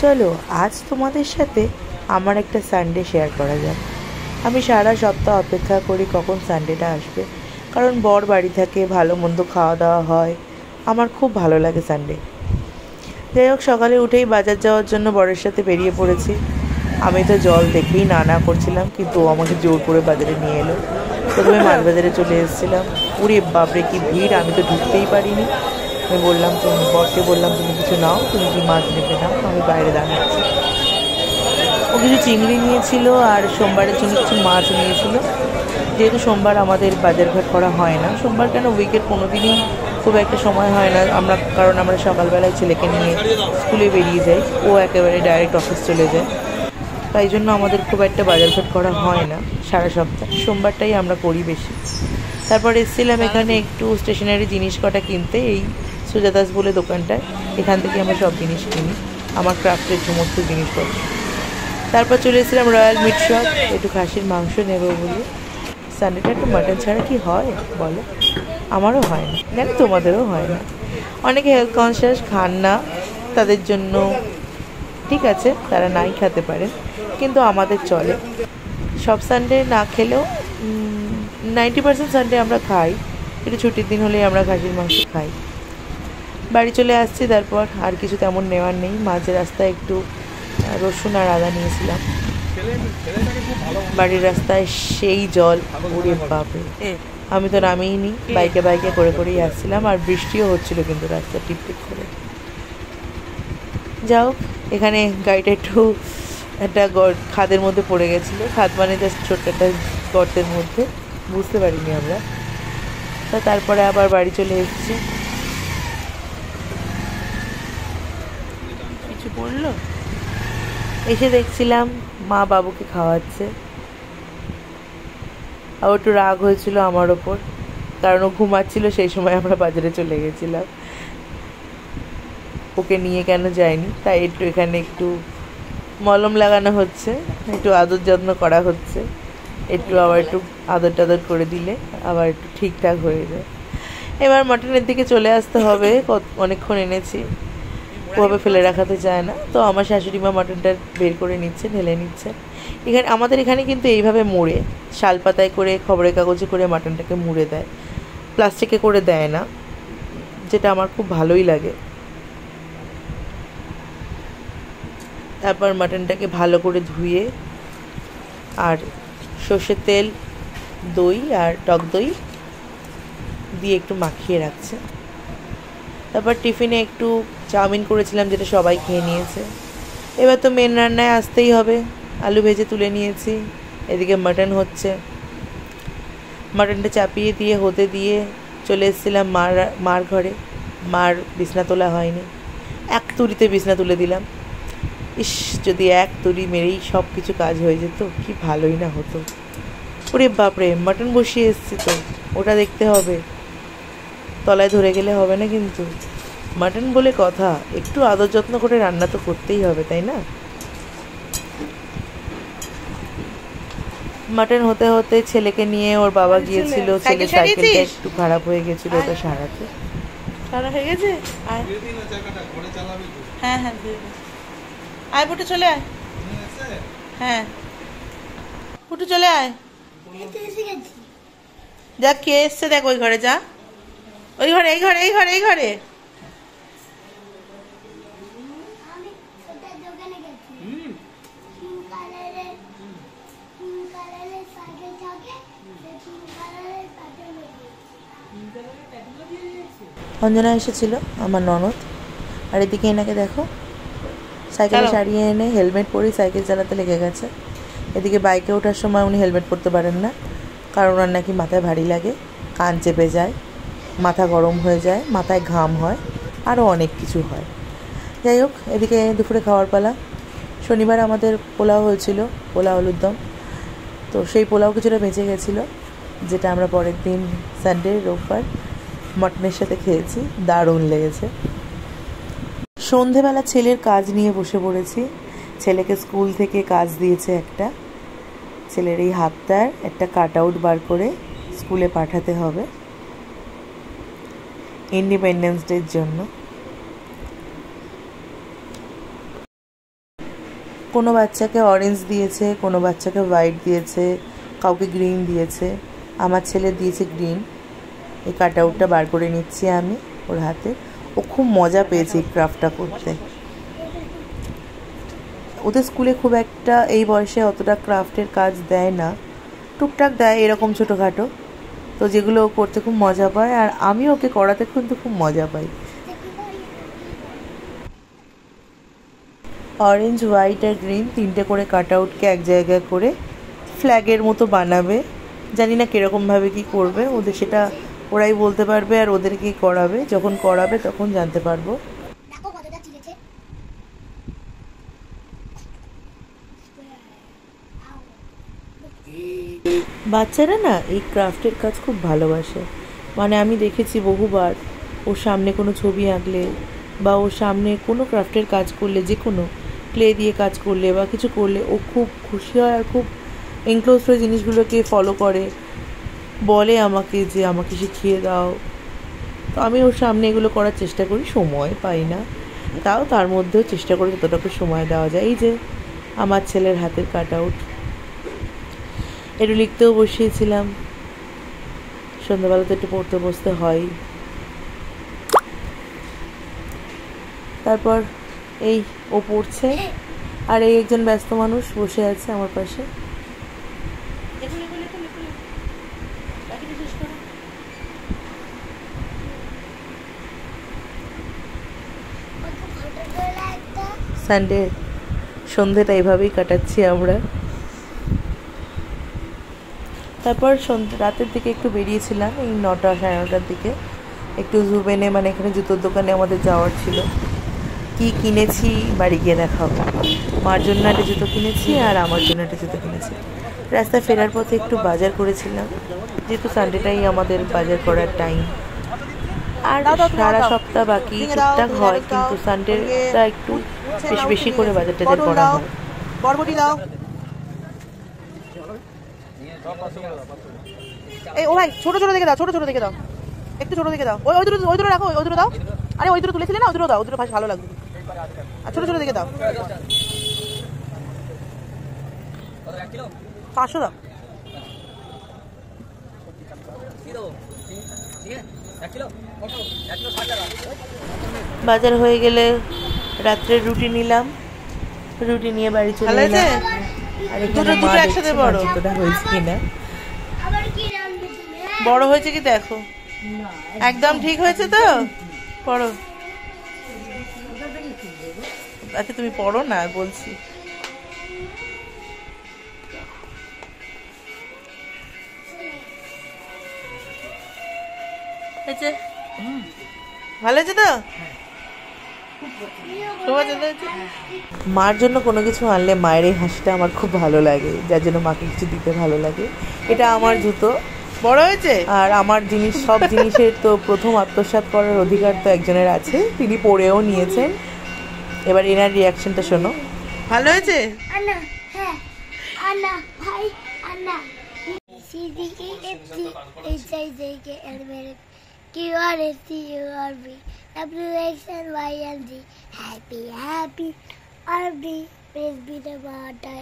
চলো আজ তোমাদের সাথে আমার একটা সানডে শেয়ার করা যাক। আমি সারা সপ্তাহ অপেক্ষা করি কখন সানডেটা আসবে, কারণ বর বাড়ি থাকে, ভালো মন্দ খাওয়া দাওয়া হয়, আমার খুব ভালো লাগে সানডে। যাই হোক, সকালে উঠেই বাজার যাওয়ার জন্য বরের সাথে বেরিয়ে পড়েছি। আমি তো জল দেখেই না না করছিলাম, কিন্তু ও আমাকে জোর করে বাজারে নিয়ে এলো। প্রথমে মাছ বাজারে চলে এসেছিলাম। উরে বাপরে কি ভিড়, আমি তো ঢুকতেই পারিনি। আমি বললাম, তুমি বরকে বললাম তুমি কিছু নাও, তুমি কি মাছ নেবে নাও, আমি বাইরে দাঁড়াচ্ছি। ও কিছু চিংড়ি নিয়েছিল আর সোমবারের জন্য কিছু মাছ নিয়েছিল। যেহেতু সোমবার আমাদের বাজারঘাট করা হয় না, সোমবার কেন উইকের কোনো দিনই খুব একটা সময় হয় না কারণ আমরা সকালবেলায় ছেলেকে নিয়ে স্কুলে বেরিয়ে যাই, ও একেবারে ডাইরেক্ট অফিস চলে যায়। তাই জন্য আমাদের খুব একটা বাজারঘাট করা হয় না সারা সপ্তাহ, সোমবারটাই আমরা করি বেশি। তারপর এসেছিলাম এখানে একটু স্টেশনারি জিনিস কটা কিনতে, এই সুজাদাস বলে দোকানটায়। এখান থেকে আমরা সব জিনিস কিনি, আমার ক্রাফটের সমস্ত জিনিসপত্র। তারপর চলে এসেছিলাম রয়্যাল মিট শপ, একটু খাসির মাংস নেবো বলে। সানডেটা একটু মাটন ছাড়া কি হয় বলো? আমারও হয় না, জানি তোমাদেরও হয় না। অনেকে হেলথ কনসিয়াস খান না, তাদের জন্য ঠিক আছে, তারা নাই খেতে পারেন, কিন্তু আমাদের চলে। সব সানডে না খেলেও 90% সানডে আমরা খাই, একটু ছুটির দিন হলেই আমরা খাসির মাংস খাই। বাড়ি চলে আসছি, তারপর আর কিছু তেমন নেওয়ার নেই। মাঝে রাস্তায় একটু রসুন আর আদা নিয়েছিলাম। বাড়ির রাস্তায় সেই জল, উড়ে বাপরে, আমি তো নামিই নি, বাইকে বাইকে করে করেই আসছিলাম, আর বৃষ্টিও হচ্ছিল কিন্তু রাস্তা টিপ টিপ করে। যাও, এখানে গাড়িটা একটু একটা খাদের মধ্যে পড়ে গেছিলো। খাদ মানে জাস্ট ছোট্ট একটা গর্তের মধ্যে, বুঝতে পারিনি আমরা। তা তারপরে আবার বাড়ি চলে এসেছি। কিছু পড়লো, এসে দেখছিলাম মা বাবুকে খাওয়াচ্ছে। আর একটু রাগ হয়েছিল আমার ওপর, কারণ ও ঘুমাচ্ছিল, সেই সময় আমরা বাজারে চলে গেছিলাম, ওকে নিয়ে কেন যায়নি। তাই একটু এখানে একটু মলম লাগানো হচ্ছে, একটু আদর যত্ন করা হচ্ছে, একটু আবার একটু আদর টাদর করে দিলে আবার একটু ঠিকঠাক হয়ে যায়। এবার মাটনের দিকে চলে আসতে হবে, অনেকক্ষণ এনেছি, ওভাবে ফেলে রাখাতে চায় না। তো আমার শাশুড়ি মা মাটনটা বের করে নিচ্ছে, ঢেলে নিচ্ছে। আমাদের এখানে কিন্তু এইভাবে মুড়ে, শালপাতায় করে, খবরের কাগজে করে মাটনটাকে মুড়ে দেয়, প্লাস্টিকে করে দেয় না, যেটা আমার খুব ভালোই লাগে। তারপর মাটনটাকে ভালো করে ধুয়ে আর সর্ষের তেল, দই আর টক দই দিয়ে একটু মাখিয়ে রাখছে। তারপর টিফিনে একটু চাউমিন করেছিলাম, যেটা সবাই খেয়ে নিয়েছে। এবার তো মেন রান্নায় আসতেই হবে। আলু ভেজে তুলে নিয়েছি, এদিকে মাটন হচ্ছে। মাটনটা চাপিয়ে দিয়ে হতে দিয়ে চলে এসেছিলাম মার ঘরে। মার বিছনা তোলা হয়নি, এক তুড়িতে বিছনা তুলে দিলাম। ইস, যদি এক তুড়ি মেরেই সব কিছু কাজ হয়ে যেত, কি ভালোই না হতো। ওরে বাপরে, মাটন বসিয়ে এসছি তো, ওটা দেখতে হবে, তলায় ধরে গেলে হবে না কিন্তু। মাটন বলে কথা, একটু আদর যত্ন করে রান্না তো করতেই হবে, তাই না? মাটন হতে হতে ছেলেকে নিয়ে ওর বাবা গিয়েছিল, ছেলের সাইকেলটা একটু খারাপ হয়ে গেছিল, ওটা সারাতে। সারা হয়ে গেছে? হ্যাঁ হ্যাঁ, আয় পুটু, চলে আয়। হ্যাঁ পুটু, চলে আয়। যা, কে এসছে দেখ, ওই ঘরে যা, ওই ঘরে, এই ঘরে, এই ঘরে, এই ঘরে। অঞ্জনা এসেছিল, আমার ননদ। আর এদিকে এনাকে দেখো, সাইকেলে সারিয়ে এনে হেলমেট পরেই সাইকেল চালাতে লেগে গেছে। এদিকে বাইকে ওঠার সময় উনি হেলমেট পরতে পারেন না, কারণ ওনার নাকি মাথায় ভারী লাগে, কান চেপে যায়, মাথা গরম হয়ে যায়, মাথায় ঘাম হয়, আরও অনেক কিছু হয়। যাই হোক, এদিকে দুপুরে খাওয়ার পালা। শনিবার আমাদের পোলাও হয়েছিল, পোলাও আলুর দম। তো সেই পোলাও কিছুটা বেঁচে গেছিলো, যেটা আমরা পরের দিন সানডে, রোববার মটনের সাথে খেয়েছি, দারুণ লেগেছে। সন্ধেবেলা ছেলের কাজ নিয়ে বসে পড়েছি। ছেলেকে স্কুল থেকে কাজ দিয়েছে একটা, ছেলের এই হাতটার একটা কাট আউট বার করে স্কুলে পাঠাতে হবে ইন্ডিপেন্ডেন্স ডের জন্য। কোনো বাচ্চাকে অরেঞ্জ দিয়েছে, কোনো বাচ্চাকে হোয়াইট দিয়েছে, কাউকে গ্রিন দিয়েছে। আমার ছেলে দিয়েছে গ্রিন। এই কাট আউটটা বার করে নিচ্ছি আমি ওর হাতে। ও খুব মজা পেয়েছে এই ক্রাফটটা করতে। ওদের স্কুলে খুব একটা এই বয়সে অতটা ক্রাফটের কাজ দেয় না, টুকটাক দেয় এরকম ছোটোখাটো, তো যেগুলো ও করতে খুব মজা পায়, আর আমি ওকে করাতে কিন্তু খুব মজা পাই। অরেঞ্জ, হোয়াইট আর গ্রিন তিনটে করে কাট আউটকে এক জায়গায় করে ফ্ল্যাগের মতো বানাবে। জানি না কীরকমভাবে কী করবে, ওদের সেটা ওরাই বলতে পারবে, আর ওদেরকেই করাবে। যখন করাবে তখন জানতে পারবো। বাচ্চারা না এই ক্রাফটের কাজ খুব ভালোবাসে। মানে আমি দেখেছি বহুবার, ওর সামনে কোনো ছবি আঁকলে বা ওর সামনে কোনো ক্রাফটের কাজ করলে, যে কোনো ক্লে দিয়ে কাজ করলে বা কিছু করলে ও খুব খুশি হয় আর খুব এনক্লোজ হয়ে জিনিসগুলোকে ফলো করে, বলে আমাকে যে আমাকে শিখিয়ে দাও। তো আমি ওর সামনে এগুলো করার চেষ্টা করি, সময় পাই না, তাও তার মধ্যেও চেষ্টা করি যতটুকু সময় দেওয়া যায়। এই যে আমার ছেলের হাতের কাট আউট, একটু লিখতেও বসিয়েছিলাম, সন্ধ্যাবেলা তো একটু পড়তে বসতে হয়। তারপর এই ও পড়ছে, আর এই একজন ব্যস্ত মানুষ বসে আছে আমার পাশে। সানডে সন্ধ্যেটা এইভাবেই কাটাচ্ছি আমরা। তারপর রাতের দিকে একটু বেরিয়েছিলাম, এই 9টা সাড়ে 9টার দিকে, একটু জুবেনে, মানে এখানে জুতোর দোকানে আমাদের যাওয়ার ছিল। কি কিনেছি বাড়ি গিয়ে দেখাবো। মার জন্য একটা জুতো কিনেছি আর আমার জন্য একটা জুতো কিনেছি। রাস্তায় ফেরার পথে একটু বাজার করেছিলাম, যেহেতু সানডেটাই আমাদের বাজার করার টাইম। আর সারা সপ্তাহ বাকি টুকটাক হয়, কিন্তু সানডেটা একটু বেশি বেশি করে বাজার টাজার করা হয়। বরবটি দাও। এই ও ভাই, ছোট ছোট দেখে দাও, ছোট ছোট দেখে দাও, একটু ছোট দেখে দাও। ওই দুটো রাখো, ওই দুটো দাও। আরে ওই দুটো তুলেছিলে না, ওই দুটো দাও, ওই দুটো ভালো লাগবে। আর ছোট ছোট দেখে দাও। 500 দাও। বাজার হয়ে গেলে রাত্রে রুটি নিলাম, রুটি নিয়ে বাড়ি চলে এলাম। আর এখানে মা দেখছে মাংসটা হয়েছে কিনা। বড় হয়েছে কি দেখো, একদম ঠিক হয়েছে তো। পড়ো। আচ্ছা তুমি পড়ো না, বলছি। ভালো হয়েছে তো। মার জন্য কোনো কিছু আনলে মায়ের এই হাসিটা আমার খুব ভালো লাগে, যার জন্য মাকে কিছু দিতে ভালো লাগে। এটা আমার জুতো, বড় হয়েছে। আর আমার জিনিস, সব জিনিসের তো প্রথম আত্মসাৎ করার অধিকার তো একজনের আছে, তিনি পড়েও নিয়েছেন। এবার এনার রিয়াকশনটা শোনো। ভালো হয়েছে। Anna, hey, Anna, hi, Anna. C D E F G H I J K L M N Q R S T U R V W X and Y and Z. Happy, happy, R B. Praise be the God, A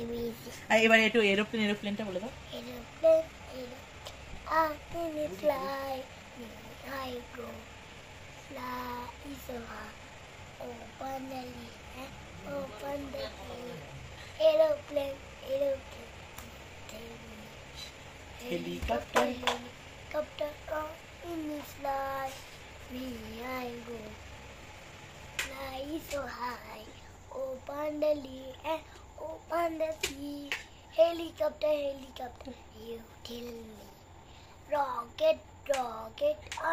B C. এবার একটু এরোপ্লেনটা বলে দাও। Aeroplane, I fly, I go, fly so high, open the lid, open the gate. Aeroplane, Helicopter, helicopter, in the fly, where I go, fly so high, open the lid, open the sea. Helicopter, you tell me. Rocket,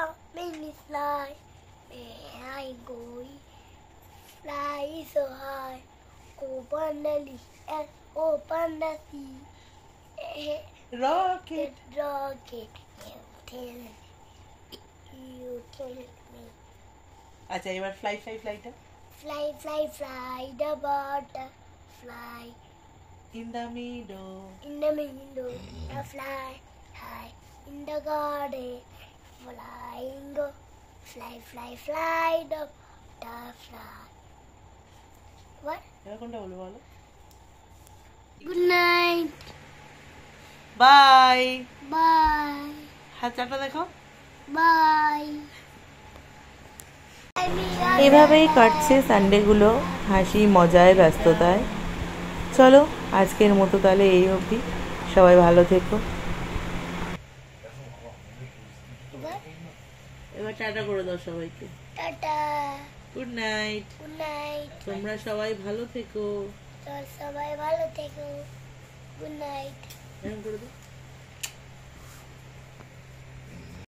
up in the fly, where I go, fly so high, open the lid, open the sea. rocket. You tell me. আচ্ছা এবার ফ্লাইটা। Fly, the butterfly. In the middle. In the window, the fly high. In the garden, flying go. Fly, the butterfly. What? এবার কোনটা বলবো বলো? Good night. By. Bye. হাত চাটা দেখো। Bye. এভাবেই কাটছে সানডেগুলো, হাসি মজায় ব্যস্ততায়। চলো আজকের মতো তাহলে এই অবধি, সবাই ভালো থেকো। এবার টাটা করে দাও সবাইকে। Tata. Good night. Good night. তোমরা সবাই ভালো থেকো। সবাই ভালো থেকো। Good night. এরকম করে দাও।